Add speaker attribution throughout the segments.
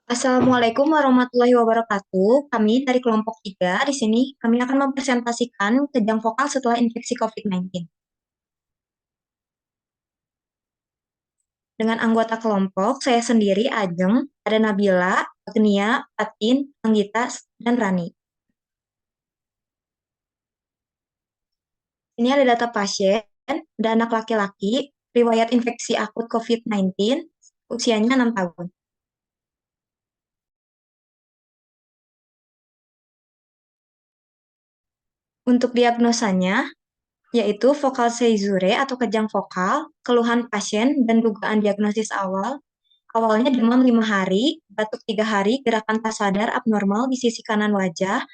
Speaker 1: Assalamualaikum warahmatullahi wabarakatuh. Kami dari kelompok 3 di sini kami akan mempresentasikan kejang vokal setelah infeksi COVID-19. Dengan anggota kelompok, saya sendiri Ajeng, ada Nabila, Agnia, Fatin, Anggita, dan Rani. Ini ada data pasien, ada anak laki-laki, riwayat infeksi akut COVID-19, usianya 6 tahun. Untuk diagnosanya, yaitu vokal seizure atau kejang vokal, keluhan pasien dan dugaan diagnosis awal. Awalnya demam 5 hari, batuk 3 hari, gerakan tak sadar abnormal di sisi kanan wajah,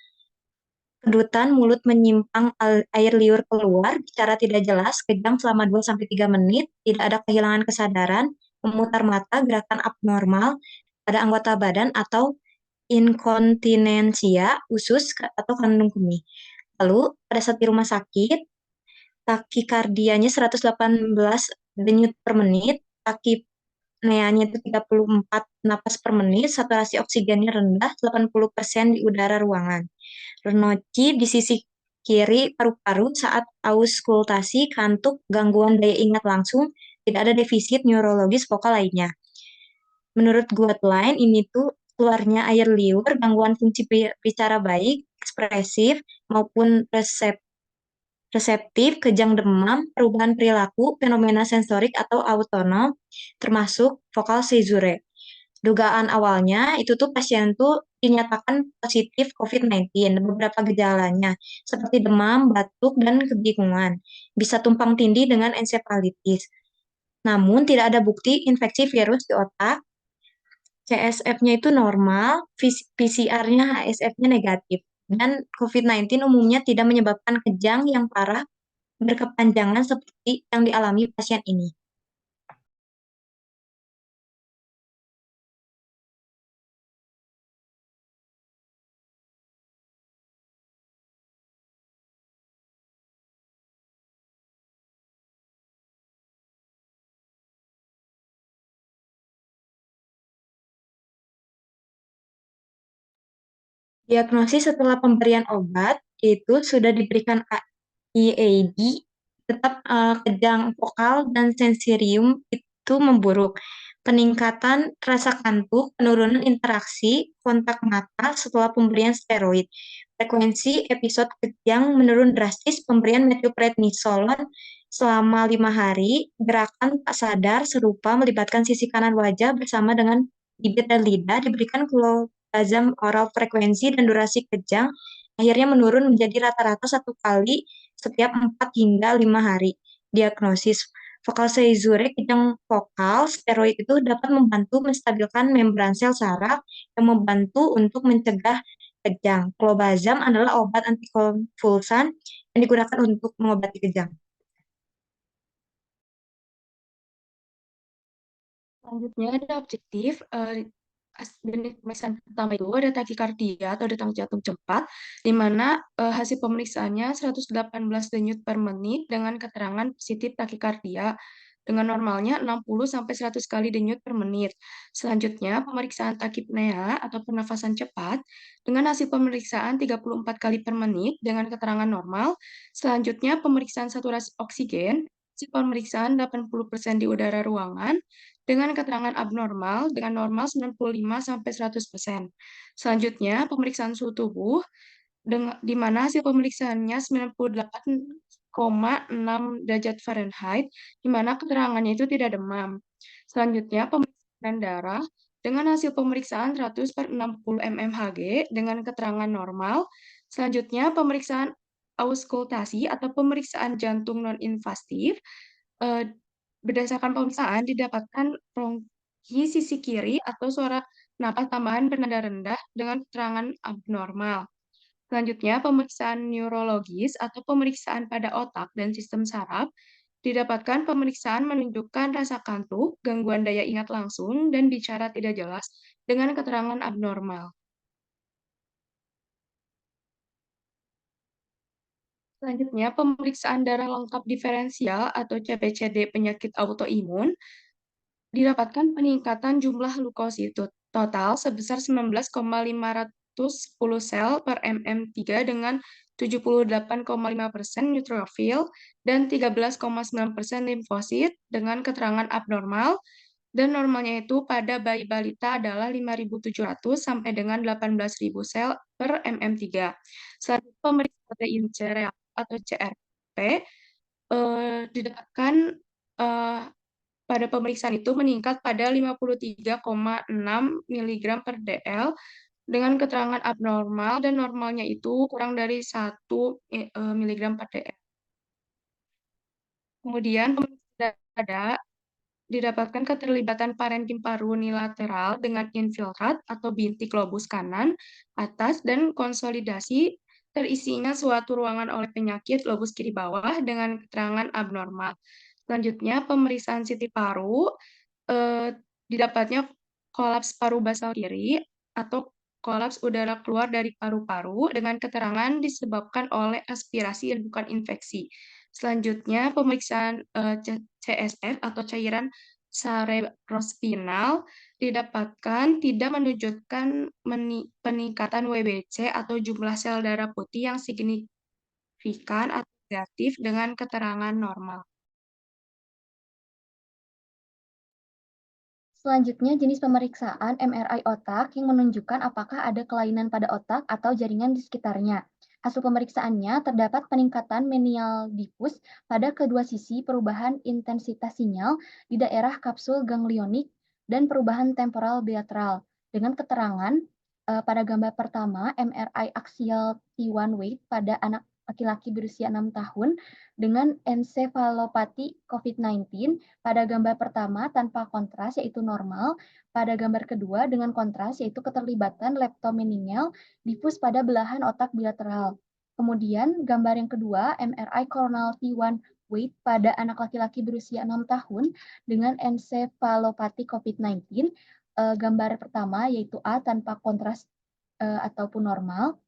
Speaker 1: kedutan mulut menyimpang air liur keluar, bicara tidak jelas, kejang selama 2-3 menit, tidak ada kehilangan kesadaran, memutar mata, gerakan abnormal pada anggota badan atau inkontinensia usus atau kandung kemih. Lalu pada saat di rumah sakit, takikardianya 118 denyut per menit, neanya itu 34 napas per menit, saturasi oksigennya rendah, 80% di udara ruangan. Renoci di sisi kiri paru-paru saat auskultasi, kantuk, gangguan daya ingat langsung, tidak ada defisit neurologis vokal lainnya. Menurut guideline, ini tuh keluarnya air liur, gangguan fungsi bicara baik, ekspresif, maupun reseptif, kejang demam, perubahan perilaku, fenomena sensorik atau autonom, termasuk vokal seizure. Dugaan awalnya itu tuh pasien tuh dinyatakan positif COVID-19. Beberapa gejalanya seperti demam, batuk, dan kebingungan. Bisa tumpang tindih dengan ensefalitis. Namun tidak ada bukti infeksi virus di otak. CSF-nya itu normal, PCR-nya HSF-nya negatif. Dan COVID-19 umumnya tidak menyebabkan kejang yang parah berkepanjangan seperti yang dialami pasien ini. Diagnosis setelah pemberian obat itu sudah diberikan IAD, tetap kejang vokal dan sensorium itu memburuk. Peningkatan rasa kantuk, penurunan interaksi, kontak mata setelah pemberian steroid. Frekuensi episode kejang menurun drastis pemberian methylprednisolon selama 5 hari. Gerakan tak sadar serupa melibatkan sisi kanan wajah bersama dengan bibir dan lidah diberikan clobazam oral, frekuensi dan durasi kejang akhirnya menurun menjadi rata-rata 1 kali setiap 4 hingga 5 hari. Diagnosis vokal seizure kejang vokal, steroid itu dapat membantu menstabilkan membran sel saraf yang membantu untuk mencegah kejang. Clobazam adalah obat antikonvulsan yang digunakan untuk mengobati kejang.
Speaker 2: Selanjutnya ada objektif dan pemeriksaan pertama itu ada takikardia atau detak jantung cepat, di mana hasil pemeriksaannya 118 denyut per menit dengan keterangan positif takikardia dengan normalnya 60 sampai 100 kali denyut per menit. Selanjutnya pemeriksaan takipnea atau pernafasan cepat dengan hasil pemeriksaan 34 kali per menit dengan keterangan normal. Selanjutnya pemeriksaan saturasi oksigen, hasil pemeriksaan 80% di udara ruangan dengan keterangan abnormal dengan normal 95 sampai 100%. Selanjutnya, pemeriksaan suhu tubuh di mana hasil pemeriksaannya 98,6 derajat Fahrenheit, di mana keterangannya itu tidak demam. Selanjutnya, pemeriksaan darah dengan hasil pemeriksaan 100 per 60 mmHg dengan keterangan normal. Selanjutnya, pemeriksaan auskultasi atau pemeriksaan jantung non-invasif. eh, Berdasarkan pemeriksaan, didapatkan bronki sisi kiri atau suara napas tambahan bernada rendah dengan keterangan abnormal. Selanjutnya, pemeriksaan neurologis atau pemeriksaan pada otak dan sistem saraf. Didapatkan pemeriksaan menunjukkan rasa kantuk, gangguan daya ingat langsung, dan bicara tidak jelas dengan keterangan abnormal. Selanjutnya, pemeriksaan darah lengkap diferensial atau CPCD penyakit autoimun. Didapatkan peningkatan jumlah leukositot total sebesar 19,510 sel per mm3 dengan 78,5% neutrofil dan 13,9% limfosit dengan keterangan abnormal, dan normalnya itu pada bayi balita adalah 5.700 sampai dengan 18.000 sel per mm3. Selanjutnya pemeriksaan protein C reaktif atau CRP didapatkan eh, pada pemeriksaan itu meningkat pada 53,6 mg per dl dengan keterangan abnormal, dan normalnya itu kurang dari 1 mg per dl. Kemudian pemeriksaan dada didapatkan keterlibatan parenkim paru unilateral dengan infiltrat atau bintik lobus kanan atas dan konsolidasi terisinya suatu ruangan oleh penyakit lobus kiri bawah dengan keterangan abnormal. Selanjutnya, pemeriksaan CT paru didapatnya kolaps paru basal kiri atau kolaps udara keluar dari paru-paru dengan keterangan disebabkan oleh aspirasi dan bukan infeksi. Selanjutnya, pemeriksaan CSF atau cairan cerebrospinal didapatkan tidak menunjukkan peningkatan WBC atau jumlah sel darah putih yang signifikan atau negatif dengan keterangan normal.
Speaker 3: Selanjutnya, jenis pemeriksaan MRI otak yang menunjukkan apakah ada kelainan pada otak atau jaringan di sekitarnya. Hasil pemeriksaannya terdapat peningkatan menial difus pada kedua sisi, perubahan intensitas sinyal di daerah kapsul ganglionik, dan perubahan temporal bilateral. Dengan keterangan, pada gambar pertama, MRI axial T1 weight pada anak laki-laki berusia 6 tahun dengan ensefalopati COVID-19 pada gambar pertama tanpa kontras yaitu normal, pada gambar kedua dengan kontras yaitu keterlibatan leptomeningeal difus pada belahan otak bilateral. Kemudian gambar yang kedua MRI coronal T1 weight pada anak laki-laki berusia 6 tahun dengan ensefalopati COVID-19, gambar pertama yaitu A tanpa kontras ataupun normal.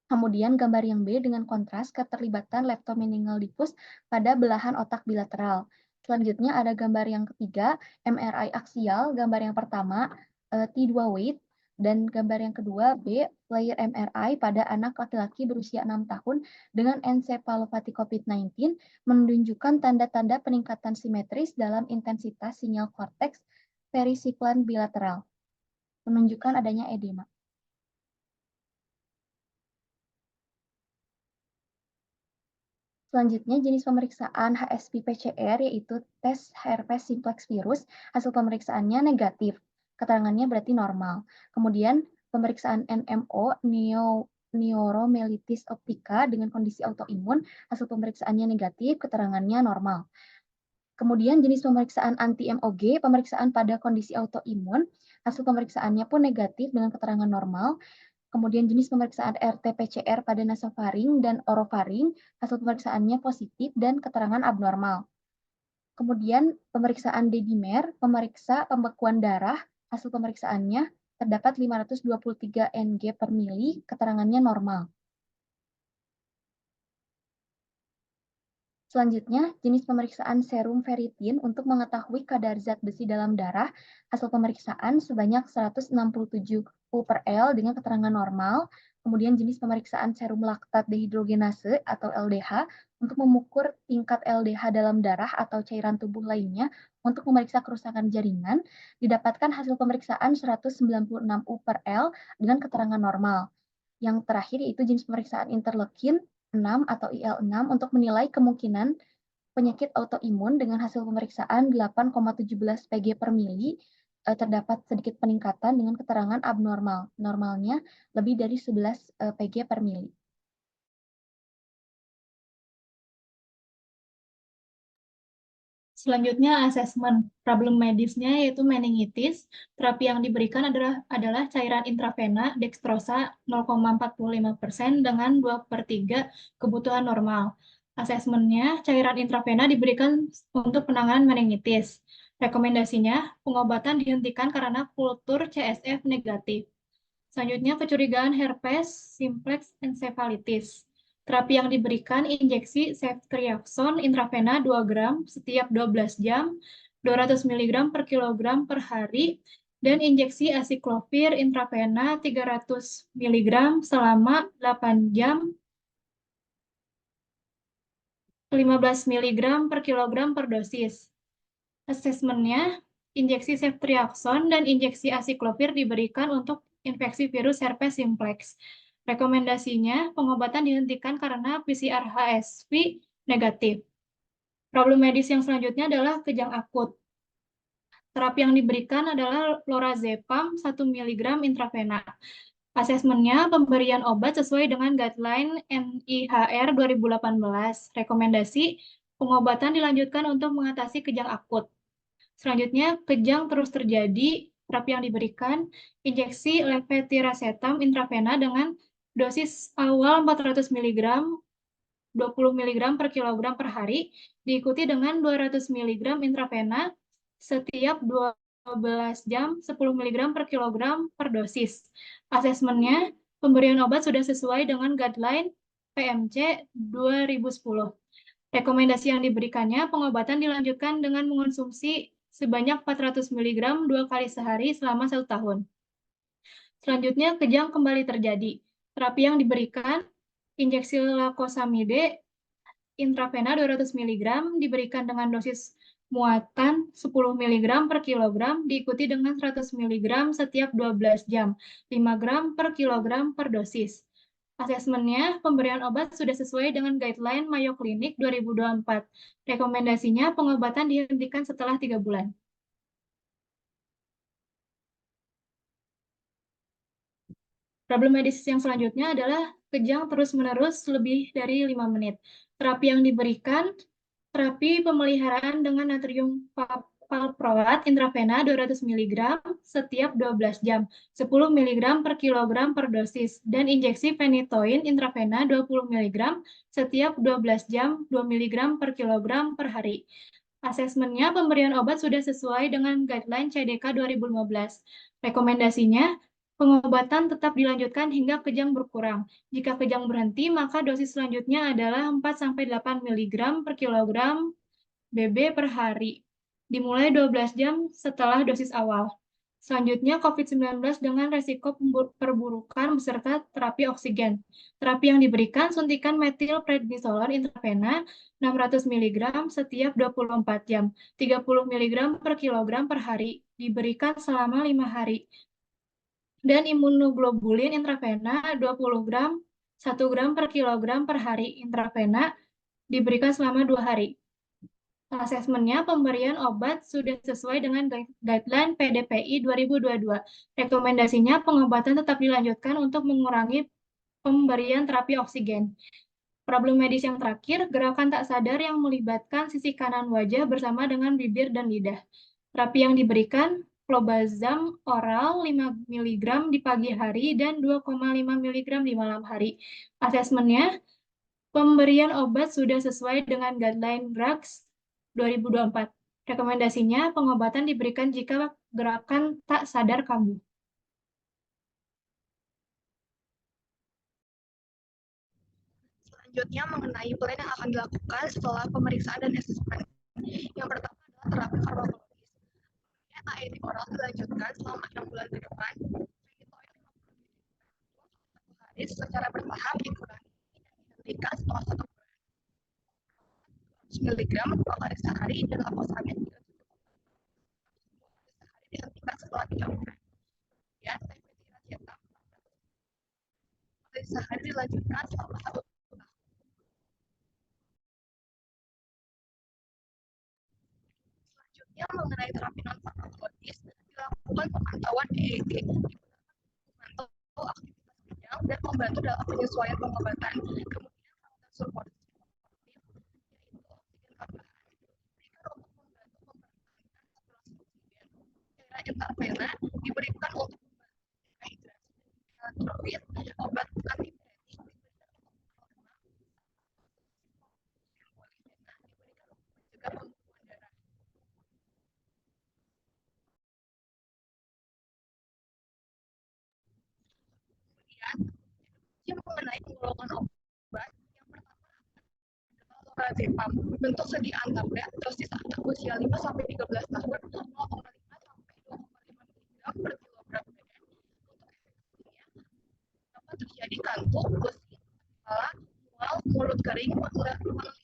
Speaker 3: Kemudian gambar yang B dengan kontras keterlibatan leptomeningeal difus pada belahan otak bilateral. Selanjutnya ada gambar yang ketiga, MRI aksial, gambar yang pertama T2 weight, dan gambar yang kedua B, player MRI pada anak laki-laki berusia 6 tahun dengan ensefalopati COVID-19 menunjukkan tanda-tanda peningkatan simetris dalam intensitas sinyal korteks perisiplan bilateral, menunjukkan adanya edema. Selanjutnya, jenis pemeriksaan HSP-PCR yaitu tes herpes simplex virus. Hasil pemeriksaannya negatif. Keterangannya berarti normal. Kemudian, pemeriksaan NMO, neuromyelitis optica dengan kondisi autoimun. Hasil pemeriksaannya negatif, keterangannya normal. Kemudian, jenis pemeriksaan anti-MOG, pemeriksaan pada kondisi autoimun. Hasil pemeriksaannya pun negatif dengan keterangan normal. Kemudian jenis pemeriksaan RT-PCR pada nasofaring dan orofaring, hasil pemeriksaannya positif dan keterangan abnormal. Kemudian pemeriksaan dedimer, pemeriksa pembekuan darah, hasil pemeriksaannya terdapat 523 Ng per mili, keterangannya normal. Selanjutnya, jenis pemeriksaan serum ferritin untuk mengetahui kadar zat besi dalam darah, hasil pemeriksaan sebanyak 167 U per L dengan keterangan normal. Kemudian jenis pemeriksaan serum laktat dehidrogenase atau LDH untuk mengukur tingkat LDH dalam darah atau cairan tubuh lainnya untuk memeriksa kerusakan jaringan, didapatkan hasil pemeriksaan 196 U per L dengan keterangan normal. Yang terakhir yaitu jenis pemeriksaan interleukin 6 atau IL-6 untuk menilai kemungkinan penyakit autoimun dengan hasil pemeriksaan 8,17 Pg per mili, terdapat sedikit peningkatan dengan keterangan abnormal. Normalnya lebih dari 11 Pg per mili.
Speaker 4: Selanjutnya asesmen problem medisnya yaitu meningitis. Terapi yang diberikan adalah cairan intravena dextrosa 0,45% dengan 2/3 kebutuhan normal. Asesmennya, cairan intravena diberikan untuk penanganan meningitis. Rekomendasinya, pengobatan dihentikan karena kultur CSF negatif. Selanjutnya, kecurigaan herpes simplex encephalitis. Terapi yang diberikan injeksi ceftriaxone intravena 2 gram setiap 12 jam, 200 mg per kilogram per hari dan injeksi asiklovir intravena 300 mg selama 8 jam 15 mg per kilogram per dosis. Asesmennya, injeksi ceftriaxone dan injeksi asiklovir diberikan untuk infeksi virus herpes simplex. Rekomendasinya, pengobatan dihentikan karena PCR HSV negatif. Problem medis yang selanjutnya adalah kejang akut. Terapi yang diberikan adalah lorazepam 1 mg intravena. Asesmennya, pemberian obat sesuai dengan guideline NIHR 2018. Rekomendasi, pengobatan dilanjutkan untuk mengatasi kejang akut. Selanjutnya, kejang terus terjadi. Terapi yang diberikan, injeksi levetiracetam intravena dengan dosis awal 400 mg, 20 mg per kilogram per hari, diikuti dengan 200 mg intravena setiap 12 jam 10 mg per kilogram per dosis. Asesmennya, pemberian obat sudah sesuai dengan guideline PMC 2010. Rekomendasi yang diberikannya, pengobatan dilanjutkan dengan mengonsumsi sebanyak 400 mg 2 kali sehari selama 1 tahun. Selanjutnya, kejang kembali terjadi. Terapi yang diberikan, injeksi lakosamide intravena 200 mg diberikan dengan dosis muatan 10 mg per kilogram diikuti dengan 100 mg setiap 12 jam, 5 gram per kilogram per dosis. Asesmennya, pemberian obat sudah sesuai dengan guideline Mayo Clinic 2024. Rekomendasinya, pengobatan dihentikan setelah 3 bulan. Problem medis yang selanjutnya adalah kejang terus-menerus lebih dari 5 menit. Terapi yang diberikan, terapi pemeliharaan dengan natrium valproat intravena 200 mg setiap 12 jam, 10 mg per kilogram per dosis, dan injeksi phenytoin intravena 20 mg setiap 12 jam, 2 mg per kilogram per hari. Asesmennya, pemberian obat sudah sesuai dengan guideline CDK 2015. Rekomendasinya, pengobatan tetap dilanjutkan hingga kejang berkurang. Jika kejang berhenti, maka dosis selanjutnya adalah 4-8 mg per kilogram BB per hari, dimulai 12 jam setelah dosis awal. Selanjutnya, COVID-19 dengan resiko perburukan beserta terapi oksigen. Terapi yang diberikan, suntikan metilprednisolon intravena 600 mg setiap 24 jam, 30 mg per kilogram per hari, diberikan selama 5 hari. Dan imunoglobulin intravena 20 gram, 1 gram per kilogram per hari intravena, diberikan selama 2 hari. Asesmennya, pemberian obat sudah sesuai dengan guideline PDPI 2022. Rekomendasinya, pengobatan tetap dilanjutkan untuk mengurangi pemberian terapi oksigen. Problem medis yang terakhir, gerakan tak sadar yang melibatkan sisi kanan wajah bersama dengan bibir dan lidah. Terapi yang diberikan, clobazam oral 5 mg di pagi hari dan 2,5 mg di malam hari. Asesmennya, pemberian obat sudah sesuai dengan guideline drugs 2024. Rekomendasinya, pengobatan diberikan jika gerakan tak sadar kambuh.
Speaker 5: Selanjutnya mengenai plan yang akan dilakukan setelah pemeriksaan dan asesmen. Yang pertama adalah terapi farmakologis. AED oral dilanjutkan selama 6 bulan ke depan. Hari secara bertahap dikurangi dan dihentikan setelah 1 bulan. 100 mg 2 kali sehari dan lakosamid 3 sehari dihentikan setelah 3 bulan. Ya, levetiracetam 4 kali sehari dilanjutkan selama 1 tahun. Selanjutnya mengenai terapi non farmakologis dilakukan pemantauan EEG memantau aktivitas kejang dan membantu dalam penyesuaian pengobatan. Kemudian perawatan suportif yaitu oksigen tambahan diberikan untuk membantu mempertahankan saturasi oksigen. Cairan intravena diberikan untuk membantu hidrasi elektrolit, obat antipiretik diberikan untuk diberikan untuk mencegah pembekuan darah. Kemudian mengenai penggolongan obat, yang pertama adalah lorazepam. Bentuk sediaan tablet, dosis anak usia 5-13 tahun, 0,5 sampai 2,5 mg kantuk, pusing, kepala, mual, mulut kering, penglihatan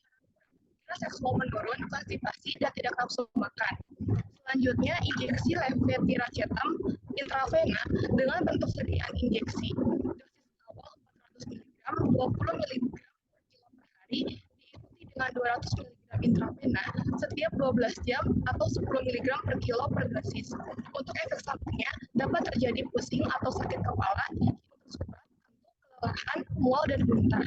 Speaker 5: seksual menurun, konstipasi, dan tidak nafsu makan. Selanjutnya, injeksi levetiracetam intravena dengan bentuk sediaan injeksi. Dosis awal 400 mg, 20 mg per kilo per hari, diikuti dengan 200 mg intravena setiap 12 jam atau 10 mg per kilo per dosis. Untuk efek sampingnya, dapat terjadi pusing atau sakit kepala, ingin bersurat, kelelahan, mual, dan muntah.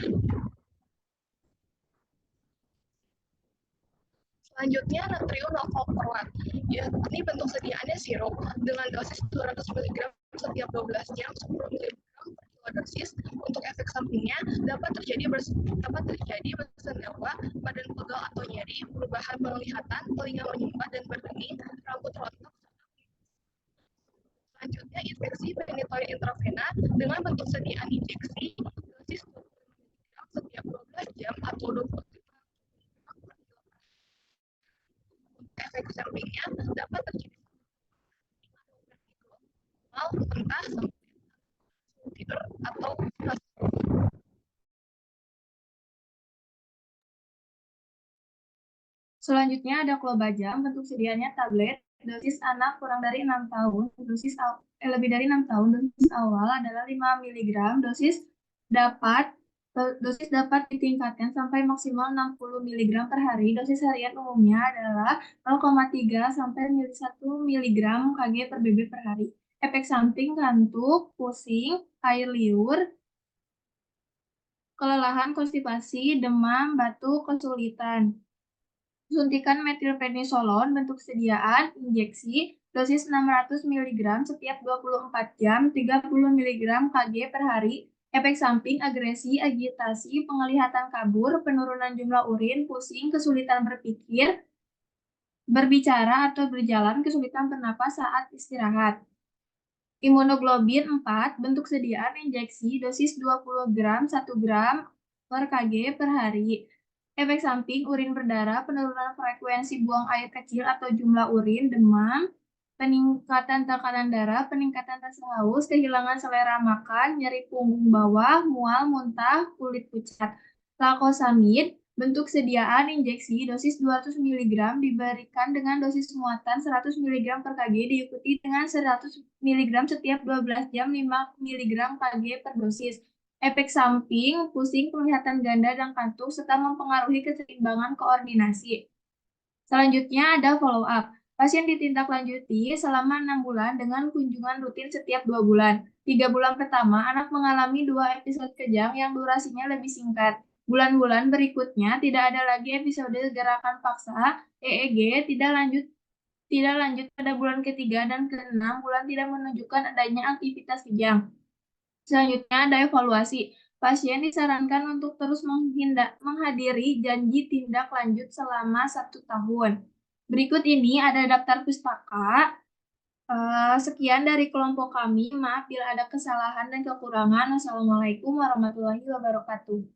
Speaker 5: Selanjutnya, natrium valproat. Ya, ini bentuk sediaannya sirup dengan dosis 200 mg setiap 12 jam, 10 mg per kilo dosis. Untuk efek sampingnya dapat terjadi bersendawa, badan pegal atau nyeri, perubahan penglihatan, telinga menyumbat dan berdenging, rambut rontok. Selanjutnya, infeksi penyetoyan intravena dengan bentuk sediaan injeksi dosis 20 mg setiap 12 jam atau 20 efek sampingnya dapat terjadi mual, muntah, tidur atau
Speaker 6: Selanjutnya ada clobazam, bentuk sediaannya tablet, dosis anak kurang dari 6 tahun, lebih dari 6 tahun, dosis awal adalah 5 mg, dosis dapat ditingkatkan sampai maksimal 60 mg per hari. Dosis harian umumnya adalah 0,3 sampai 1 mg Kg per BB per hari. Efek samping kantuk, pusing, air liur, kelelahan, konstipasi, demam, batuk, kesulitan. Suntikan metilprednisolon bentuk sediaan injeksi dosis 600 mg setiap 24 jam, 30 mg Kg per hari. Efek samping agresi, agitasi, penglihatan kabur, penurunan jumlah urin, pusing, kesulitan berpikir, berbicara atau berjalan, kesulitan bernapas saat istirahat. Imunoglobin 4 bentuk sediaan injeksi dosis 20 gram 1 gram per Kg per hari. Efek samping urin berdarah, penurunan frekuensi buang air kecil atau jumlah urin, demam, peningkatan tekanan darah, peningkatan rasa haus, kehilangan selera makan, nyeri punggung bawah, mual, muntah, kulit pucat. Lakosamid bentuk sediaan injeksi dosis 200 mg diberikan dengan dosis muatan 100 mg per Kg diikuti dengan 100 mg setiap 12 jam 5 mg Kg per dosis. Efek samping, pusing, penglihatan ganda, dan kantuk, serta mempengaruhi keseimbangan koordinasi. Selanjutnya ada follow-up. Pasien ditindaklanjuti selama 6 bulan dengan kunjungan rutin setiap 2 bulan. 3 bulan pertama, anak mengalami 2 episode kejang yang durasinya lebih singkat. Bulan-bulan berikutnya tidak ada lagi episode gerakan paksa, EEG, tidak lanjut pada bulan ketiga dan ke-6 bulan tidak menunjukkan adanya aktivitas kejang. Selanjutnya ada evaluasi. Pasien disarankan untuk terus menghadiri janji tindak lanjut selama 1 tahun. Berikut ini ada daftar pustaka. Sekian dari kelompok kami. Maaf bila ada kesalahan dan kekurangan. Wassalamualaikum warahmatullahi wabarakatuh.